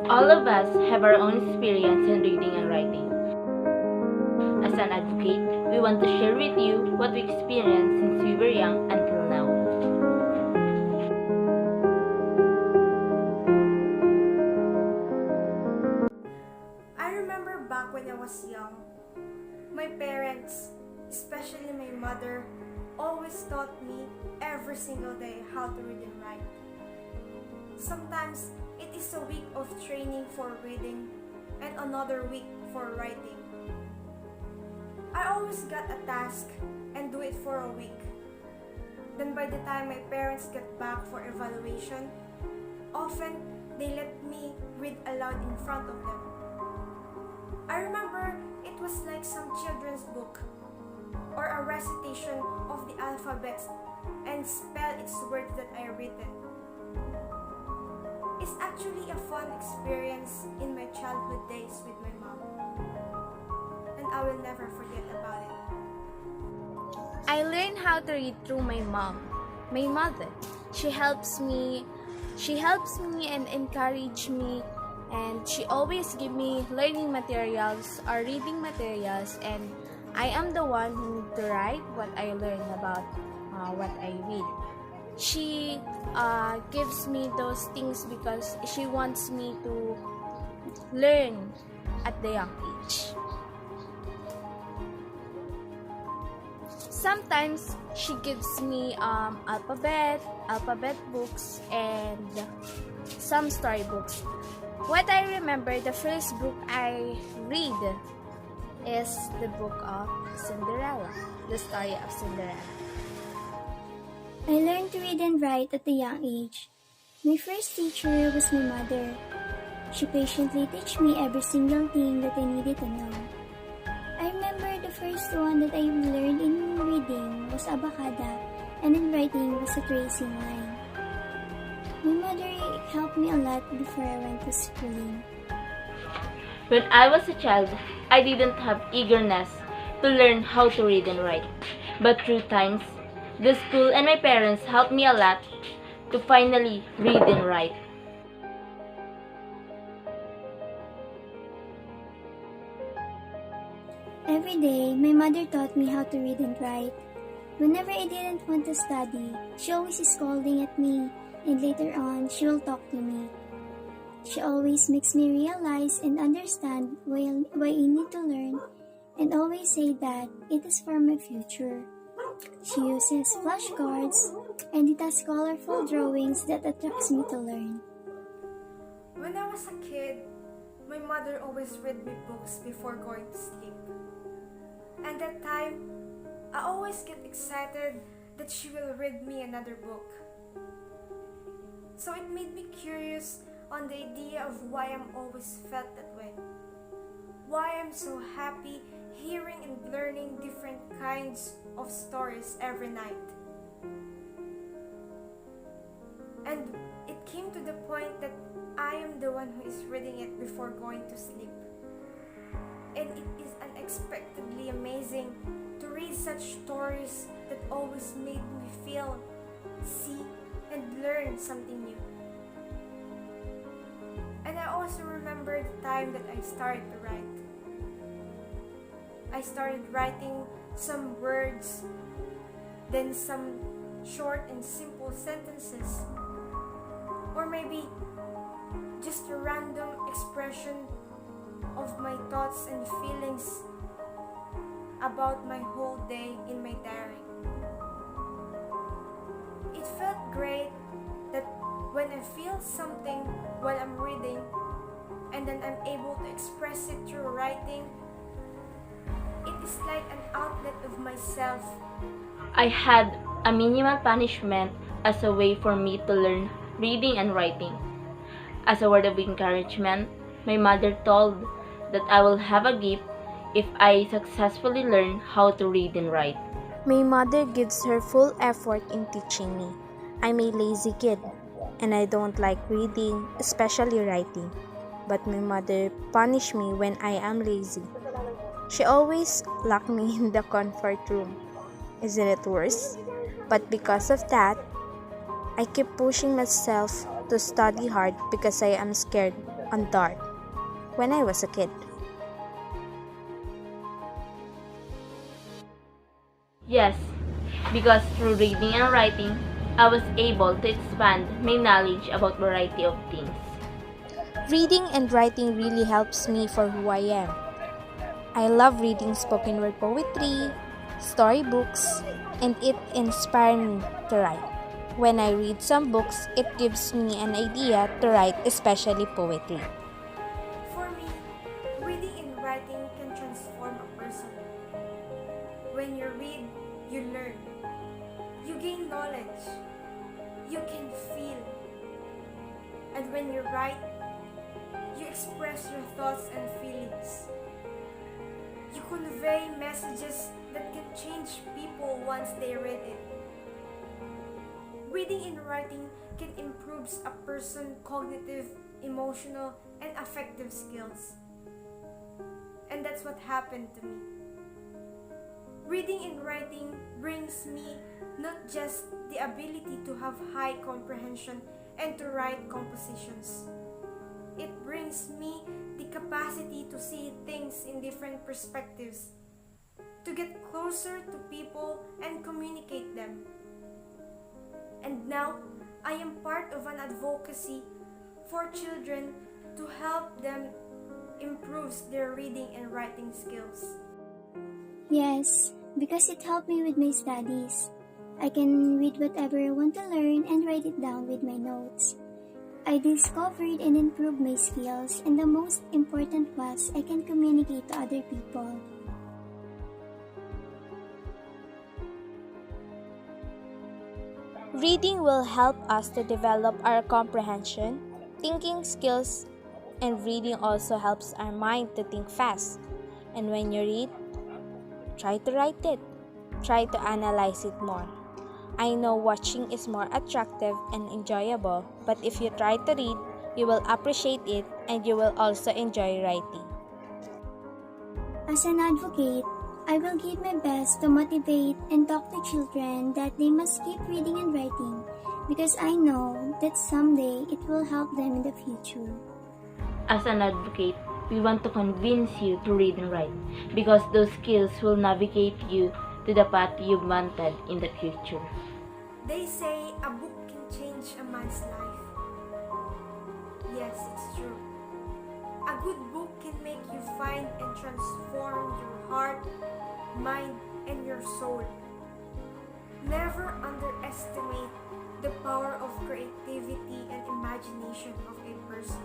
All of us have our own experience in reading and writing. As an advocate, we want to share with you what we experienced since we were young until now. I remember back when I was young, my parents, especially my mother, always taught me every single day how to read and write. Sometimes it is a week of training for reading and another week for writing. I always got a task and do it for a week. Then by the time my parents get back for evaluation, often they let me read aloud in front of them. I remember it was like some children's book or a recitation of the alphabets and spell its words that I written. It's actually a fun experience in my childhood days with my mom, and I will never forget about it. I learned how to read through my mom, my mother. She helps me and encourage me, and she always give me learning materials or reading materials, and I am the one who need to write what I learn about what I read. She gives me those things because she wants me to learn at the young age. Sometimes she gives me alphabet books and some storybooks. What I remember, the first book I read is the book of Cinderella, the story of Cinderella. I learned to read and write at a young age. My first teacher was my mother. She patiently taught me every single thing that I needed to know. I remember the first one that I learned in reading was abacada, and in writing was a tracing line. My mother helped me a lot before I went to schooling. When I was a child, I didn't have eagerness to learn how to read and write. But through times, the school and my parents helped me a lot to finally read and write. Every day, my mother taught me how to read and write. Whenever I didn't want to study, she always is scolding at me, and later on, she will talk to me. She always makes me realize and understand why I need to learn, and always say that it is for my future. She uses flashcards, and it has colorful drawings that attracts me to learn. When I was a kid, my mother always read me books before going to sleep. And that time, I always get excited that she will read me another book. So it made me curious on the idea of why I'm always felt that way. Why I'm so happy hearing and learning different kinds of stories every night. And it came to the point that I am the one who is reading it before going to sleep. And it is unexpectedly amazing to read such stories that always made me feel, see, and learn something new. And I also remember the time that I started to write. I started writing some words, then some short and simple sentences, or maybe just a random expression of my thoughts and feelings about my whole day in my diary. It felt great that when I feel something while I'm reading and then I'm able to express it through writing, it is like an outlet of myself. I had a minimal punishment as a way for me to learn reading and writing. As a word of encouragement, my mother told that I will have a gift if I successfully learn how to read and write. My mother gives her full effort in teaching me. I'm a lazy kid, and I don't like reading, especially writing. But my mother punishes me when I am lazy. She always locked me in the comfort room. Isn't it worse? But because of that, I keep pushing myself to study hard because I am scared on dark when I was a kid. Yes, because through reading and writing, I was able to expand my knowledge about variety of things. Reading and writing really helps me for who I am. I love reading spoken word poetry, storybooks, and it inspires me to write. When I read some books, it gives me an idea to write, especially poetry. For me, reading and writing can transform a person. When you read, you learn. You gain knowledge. You can feel. And when you write, you express your thoughts and feelings. You convey messages that can change people once they read it. Reading and writing can improve a person's cognitive, emotional, and affective skills. And that's what happened to me. Reading and writing brings me not just the ability to have high comprehension and to write compositions. It brings me the capacity to see things in different perspectives, to get closer to people and communicate them. And now, I am part of an advocacy for children to help them improve their reading and writing skills. Yes, because it helped me with my studies. I can read whatever I want to learn and write it down with my notes. I discovered and improved my skills, and the most important was I can communicate to other people. Reading will help us to develop our comprehension, thinking skills, and reading also helps our mind to think fast. And when you read, try to write it. Try to analyze it more. I know watching is more attractive and enjoyable, but if you try to read, you will appreciate it and you will also enjoy writing. As an advocate, I will give my best to motivate and talk to children that they must keep reading and writing because I know that someday it will help them in the future. As an advocate, we want to convince you to read and write because those skills will navigate you to the path you wanted in the future. They say a book can change a man's life. Yes, it's true. A good book can make you find and transform your heart, mind, and your soul. Never underestimate the power of creativity and imagination of a person.